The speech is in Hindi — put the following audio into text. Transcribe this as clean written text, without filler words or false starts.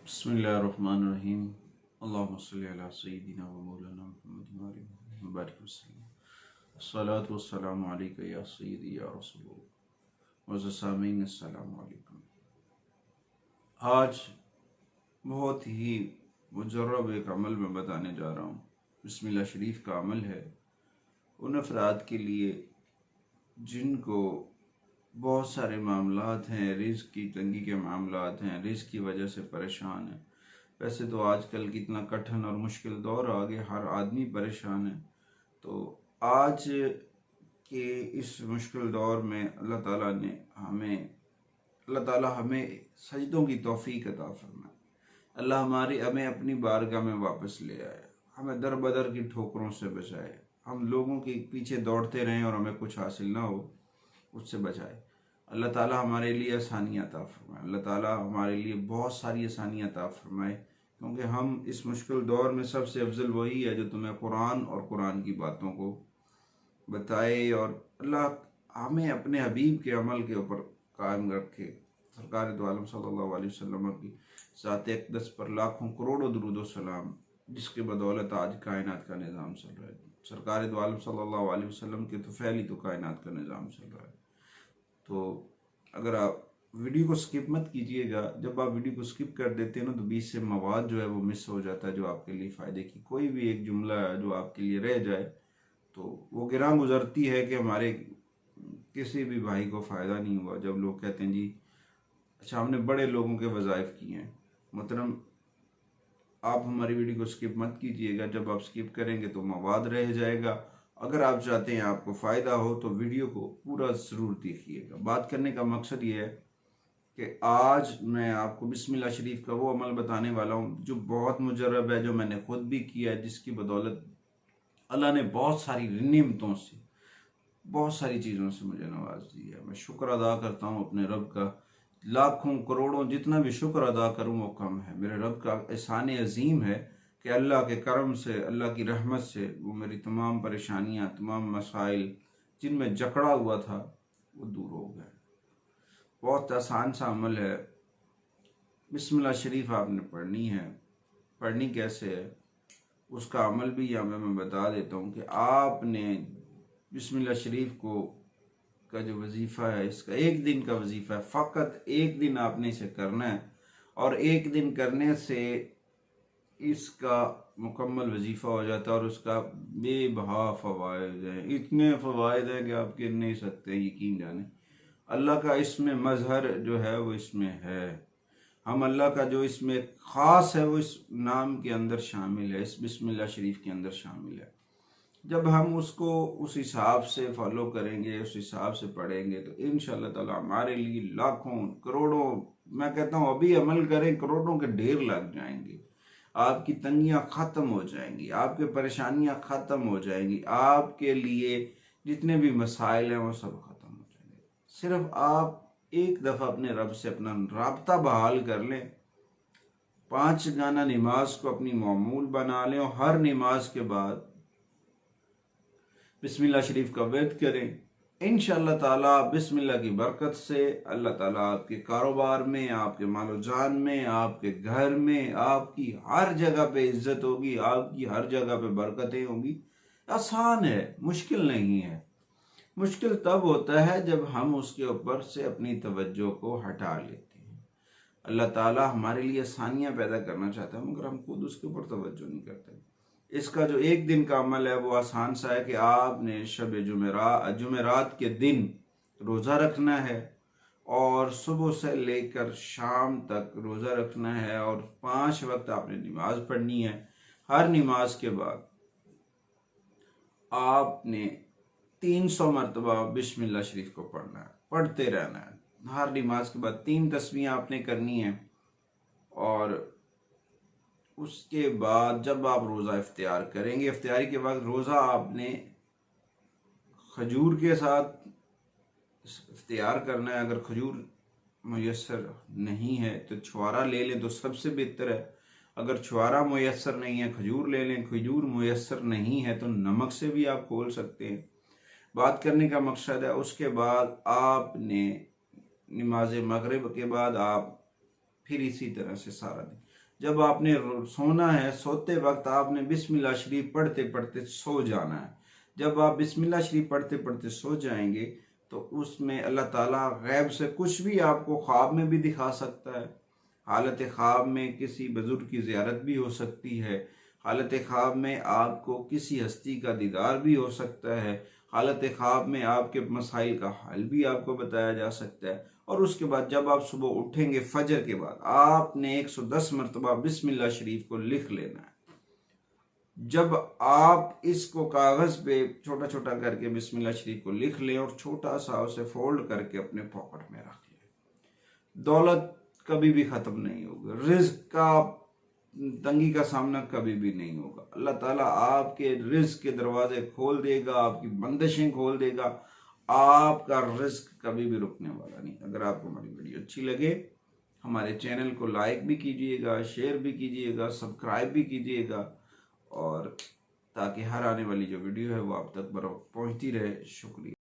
बिस्मिल्लाहिर्रहमानिर्रहीम। अल्लाहुम्मा सल्लि अला सय्यिदिना व मौलाना मुहम्मदिन व आलिहि व बारिक वसल्लम। अस्सलातु वस्सलामु अलैका या सय्यिदी या रसूलल्लाह। मुअज़्ज़ज़ सामीन, अस्सलामु अलैकुम। आज बहुत ही मुजर्रब एक अमल मैं बताने जा रहा हूँ। बिस्मिल्लाह शरीफ का अमल है उन अफराद के लिए जिनको बहुत सारे मामलात हैं, रिज़्क़ की तंगी के मामलात हैं, रिज़्क़ की वजह से परेशान है। वैसे तो आजकल कितना कठिन और मुश्किल दौर आ गया, हर आदमी परेशान है। तो आज के इस मुश्किल दौर में अल्लाह ताला हमें सजदों की तौफीक अता फरमाए। अल्लाह हमें अपनी बारगाह में वापस ले आए, हमें दर बदर की ठोकरों से बचाए, हम लोगों के पीछे दौड़ते रहें और हमें कुछ हासिल ना हो, उससे बचाए। अल्लाह ताला हमारे लिए आसानियाँ अता फरमाए। अल्लाह ताला हमारे लिए बहुत सारी आसानियाँ अता फरमाए, क्योंकि हम इस मुश्किल दौर में सबसे अफजल वही है जो तुम्हें कुरान और कुरान की बातों को बताए, और अल्लाह हमें अपने हबीब के अमल के ऊपर कायम रखे। सरकार दो आलम सल्लल्लाहु अलैहि वसल्लम की ज़ात अक़दस पर लाखों करोड़ों दुरूद व सलाम, जिसके बदौलत आज कायनात का निज़ाम चल रहा है। सरकार दो आलम सल्लल्लाहु अलैहि वसल्लम के तो फैल ही तो कायनात का निज़ाम चल रहा है। तो अगर आप वीडियो को स्किप मत कीजिएगा। जब आप वीडियो को स्किप कर देते हैं ना, तो बीच से मवाद जो है वो मिस हो जाता है, जो आपके लिए फ़ायदे की कोई भी एक जुमला जो आपके लिए रह जाए तो वो गिरां गुजरती है कि हमारे किसी भी भाई को फ़ायदा नहीं हुआ। जब लोग कहते हैं जी अच्छा हमने बड़े लोगों के वज़ाइफ किए हैं, मतलब आप हमारी वीडियो को स्किप मत कीजिएगा। जब आप स्किप करेंगे तो मवाद रह जाएगा। अगर आप चाहते हैं आपको फ़ायदा हो तो वीडियो को पूरा ज़रूर देखिएगा। बात करने का मकसद ये है कि आज मैं आपको बिस्मिल्लाह शरीफ का वो अमल बताने वाला हूँ जो बहुत मुजर्रब है, जो मैंने खुद भी किया है, जिसकी बदौलत अल्लाह ने बहुत सारी नेमतों से, बहुत सारी चीज़ों से मुझे नवाज दिया। मैं शुक्र अदा करता हूँ अपने रब का, लाखों करोड़ों जितना भी शुक्र अदा करूँ वो कम है। मेरे रब का एहसान अजीम है कि अल्लाह के करम से, अल्लाह की रहमत से वो मेरी तमाम परेशानियाँ, तमाम मसाइल जिनमें जकड़ा हुआ था वो दूर हो गए। बहुत आसान सा अमल है। बिस्मिल्लाह शरीफ आपने पढ़नी है। पढ़नी कैसे है उसका अमल भी यहाँ पे मैं बता देता हूँ कि आपने बिस्मिल्लाह शरीफ को का जो वजीफ़ा है, इसका एक दिन का वजीफ़ा है, फ़कत एक दिन आपने इसे करना है, और एक दिन करने से इसका मुकम्मल वजीफ़ा हो जाता है और उसका बेबहा फ़वाइद हैं। इतने फ़वाइद हैं कि आप गिन नहीं सकते, यकीन जाने। अल्लाह का इसमें मज़हर जो है वो इसमें है। हम अल्लाह का जो इसमें ख़ास है वो इस नाम के अंदर शामिल है, इस बिस्मिल्लाह शरीफ के अंदर शामिल है। जब हम उसको उस हिसाब से फॉलो करेंगे, उस हिसाब से पढ़ेंगे, तो इंशाअल्लाह ताला हमारे लिए लाखों करोड़ों, मैं कहता हूँ अभी अमल करें करोड़ों के ढेर लग जाएंगे। आपकी तंगियाँ ख़त्म हो जाएंगी, आपके परेशानियाँ ख़त्म हो जाएंगी, आपके लिए जितने भी मसाइल हैं वो सब ख़त्म हो जाएंगे। सिर्फ आप एक दफ़ा अपने रब से अपना राब्ता बहाल कर लें, 5 गाना नमाज को अपनी मामूल बना लें और हर नमाज के बाद बिस्मिल्लाह शरीफ का वर्द करें। इंशाअल्लाह ताला बिस्मिल्लाह की बरकत से अल्लाह ताला आपके कारोबार में, आपके मालो जान में, आपके घर में, आपकी हर जगह पे इज्जत होगी, आपकी हर जगह पे बरकतें होंगी। आसान है, मुश्किल नहीं है। मुश्किल तब होता है जब हम उसके ऊपर से अपनी तवज्जो को हटा लेते हैं। अल्लाह ताला हमारे लिए आसानियाँ पैदा करना चाहता है, मगर हम खुद उसके ऊपर तवज्जो नहीं करते। इसका जो एक दिन का अमल है वो आसान सा है कि आपने शब जुमेरात के दिन रोज़ा रखना है, और सुबह से लेकर शाम तक रोज़ा रखना है, और 5 वक्त आपने नमाज पढ़नी है। हर नमाज के बाद आपने 300 मरतबा बिस्मिल्लाह शरीफ को पढ़ना है, पढ़ते रहना है। हर नमाज के बाद 3 तस्बीह आपने करनी है, और उसके बाद जब आप रोज़ा इफ्तियार करेंगे, इफ्तियारी के बाद रोज़ा आपने खजूर के साथ इफ्तियार करना है। अगर खजूर मुयस्सर नहीं है तो छुआरा ले लें तो सबसे बेहतर है। अगर छुआरा मुयस्सर नहीं है, खजूर ले लें। खजूर मुयस्सर नहीं है तो नमक से भी आप खोल सकते हैं। बात करने का मकसद है, उसके बाद आपने नमाज मगरिब के बाद आप फिर इसी तरह से सारा दिन। जब आपने सोना है, सोते वक्त आपने बिस्मिल्लाह शरीफ पढ़ते पढ़ते सो जाना है। जब आप बिस्मिल्लाह शरीफ पढ़ते पढ़ते सो जाएंगे तो उसमें अल्लाह ताला गैब से कुछ भी आपको ख्वाब में भी दिखा सकता है। हालत ख्वाब में किसी बुजुर्ग की ज़ियारत भी हो सकती है। हालत ख्वाब में आपको किसी हस्ती का दीदार भी हो सकता है। हालत ख्वाब में आपके मसाइल का हल भी आपको बताया जा सकता है। और उसके बाद जब आप सुबह उठेंगे फजर के बाद, आपने 110 मरतबा बिस्मिल्लाह शरीफ को लिख लेना है। जब आप इसको कागज पे छोटा छोटा करके बिस्मिल्लाह शरीफ को लिख लें और छोटा सा उसे फोल्ड करके अपने पॉकेट में रख लें, दौलत कभी भी खत्म नहीं होगी, रिज्क का तंगी का सामना कभी भी नहीं होगा। अल्लाह ताला आपके रिज्क के दरवाजे खोल देगा, आपकी बंदिशें खोल देगा, आपका रिज्क कभी भी रुकने वाला नहीं। अगर आपको हमारी वीडियो अच्छी लगे, हमारे चैनल को लाइक भी कीजिएगा, शेयर भी कीजिएगा, सब्सक्राइब भी कीजिएगा, और ताकि हर आने वाली जो वीडियो है वो आप तक पहुंचती रहे। शुक्रिया।